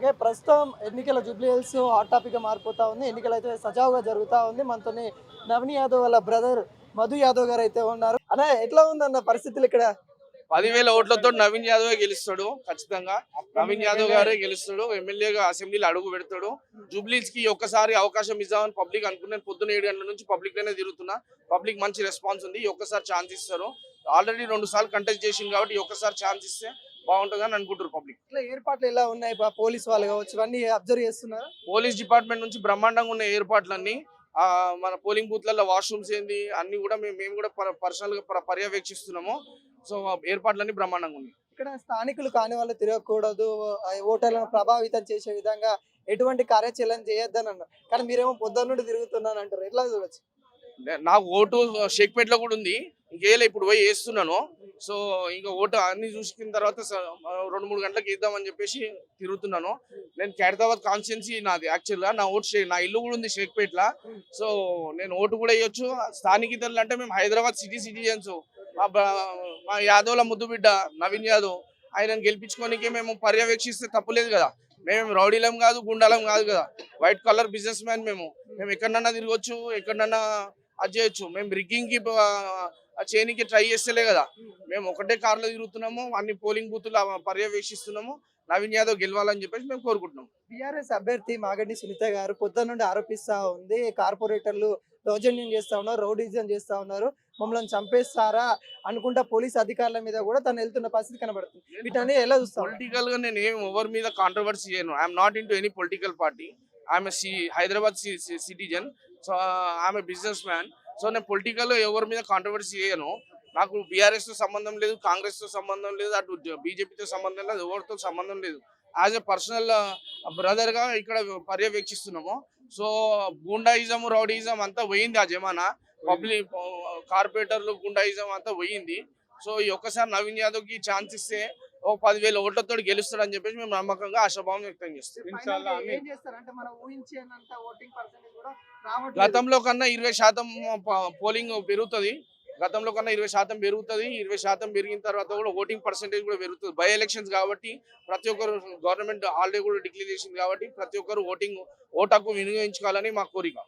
Okay. ప్రస్తుతం ఎన్నికల Jubilee hills hot టాపిక్‌గా మారిపోతా ఉంది. ఎన్నికలైతే సజావుగా జరుగుతా ఉంది. మనతోని నవీన్ యాదవ్ వాళ్ళ బ్రదర్ మధు యాదవ్ గారైతే ఉన్నారు. అన్న ఎట్లా ఉందన్న పరిస్థితులు ఇక్కడ? 10,000 ఓట్లతో నవీన్ యాదవ్ గెలుస్తాడు ఖచ్చితంగా. నవీన్ యాదవ్ గారే గెలుస్తాడు. ఎమ్మెల్యేగా అసెంబ్లీలో అడుగు పెడతాడు. జూబ్లీస్ కి ఒక్కసారి అవకాశం ఇద్దామని పబ్లిక్ అనుకున్నాను. పొద్దున్న 7 గంటల నుంచి పబ్లిక్ లోనే తిరుగుతున్నా. పబ్లిక్ మంచి రెస్పాన్స్ ఉంది. ఈ ఒక్కసారి ఛాన్స్ ఇస్తారు. ఆల్రెడీ 2 సార్లు కంటెస్ట్ చేసింది కాబట్టి ఈ ఒక్కసారి ఛాన్స్ ఇస్తే బాగుంటుందని అనుకుంటారు పబ్లిక్. ఇట్లా ఏర్పాట్లు ఎలా ఉన్నాయి? పోలీస్ వాళ్ళు కావచ్చు ఇవన్నీ అబ్జర్వ్ చేస్తున్నారా? పోలీస్ డిపార్ట్మెంట్ నుంచి బ్రహ్మాండంగా ఉన్న ఏర్పాట్లన్నీ మన పోలింగ్ బూత్లలో వాష్రూమ్స్ ఏంది అన్ని కూడా మేము కూడా పర్సనల్ గా పర్యవేక్షిస్తున్నాము. సో ఏర్పాట్లన్నీ బ్రహ్మాండంగా ఉన్నాయి. ఇక్కడ స్థానికులు కాని వాళ్ళు తిరగకూడదు, ఓటర్లను ప్రభావితం చేసే విధంగా ఎటువంటి కార్యాచరణ చేయొద్దని అన్నారు. కానీ మీరేమో పొద్దున్న నుండి తిరుగుతున్నాను అంటారు. ఎట్లా చూడొచ్చు? నాకు ఓటు షేక్పేట్లో కూడా ఉంది. ఇంకేలా ఇప్పుడు పోయి వేస్తున్నాను. సో ఇంకా ఓటు అన్ని చూసుకున్న తర్వాత 2-3 గంటలకు వేద్దామని చెప్పేసి తిరుగుతున్నాను. నేను ఖైరతాబాద్ కాన్స్టిట్యున్సీ నాది. యాక్చువల్గా నా ఇల్లు కూడా ఉంది షేక్పేట్లా. సో నేను ఓటు కూడా వేయొచ్చు. స్థానికితరులు అంటే మేము హైదరాబాద్ సిటిజన్స్. మా యాదవ్ల ముద్దు బిడ్డ నవీన్ యాదవ్ ఆయనను గెలిపించుకోనికే మేము పర్యవేక్షిస్తే తప్పులేదు కదా. మేము రౌడీలం కాదు, గుండాలం కాదు కదా. వైట్ కలర్ బిజినెస్ మ్యాన్ మేము ఎక్కడన్నా తిరగొచ్చు, ఎక్కడన్నా అది చేయొచ్చు. మేము రిగ్గింగ్కి చేయనికి ట్రై చేస్తలే కదా. మేము ఒకటే కార్లో తిరుగుతున్నాము, అన్ని పోలింగ్ బూత్లు పర్యవేక్షిస్తున్నాము. నవీన్ యాదవ్ గెలవాలని చెప్పేసి మేము కోరుకుంటున్నాం. టీఆర్ఎస్ అభ్యర్థి మాగంటి సునీత గారు పొద్దున్న నుండి ఆరోపిస్తా ఉంది, కార్పొరేటర్లు దౌర్జన్యం చేస్తా ఉన్నారు, రౌడీజం చేస్తా ఉన్నారు, మమ్మల్ని చంపేస్తారా అనుకుంటా పోలీస్ అధికారుల మీద కూడా తను వెళ్తున్న పరిస్థితి కనబడుతుంది. వీటన్ని ఎలా చూస్తాం? పొలిటికల్ గా నేను ఏం ఎవరి మీద కాంట్రవర్సీ చేయను. I'm not in to any political party. I'm Hyderabad citizen. So I'm business man. So నేను పొలిటికల్ ఎవరి మీద కాంట్రవర్సీ చేయను. నాకు బీఆర్ఎస్ తో సంబంధం లేదు, కాంగ్రెస్ తో సంబంధం లేదు, అటు బీజేపీతో సంబంధం లేదు, ఎవరితో సంబంధం లేదు. యాజ్ ఎ పర్సనల్ బ్రదర్ గా ఇక్కడ పర్యవేక్షిస్తున్నాము. సో గుండాయిజం, రౌడీయిజం అంతా పోయింది. ఆ జమానా పబ్లిక్ కార్పొరేటర్లు గుండాయిజం అంతా పోయింది. సో ఈ ఒక్కసారి నవీన్ యాదవ్ కి ఛాన్స్ ఇస్తే 10,000 ఓట్లతో గెలుస్తాడని చెప్పేసి మేము నమ్మకంగా ఆశాభావం వ్యక్తం చేస్తాం. గతంలో కన్నా 20% పోలింగ్ పెరుగుతుంది. గతంలో కన్నా 20% పెరుగుతుంది. 20% పెరిగిన తర్వాత కూడా ఓటింగ్ పర్సెంటేజ్ కూడా పెరుగుతుంది. బై ఎలక్షన్స్ కాబట్టి ప్రతి ఒక్కరు గవర్నమెంట్ ఆల్రెడీ కూడా డిక్లేర్ చేసింది కాబట్టి ప్రతి ఒక్కరు ఓటు హక్కు వినియోగించుకోవాలని మా కోరిక.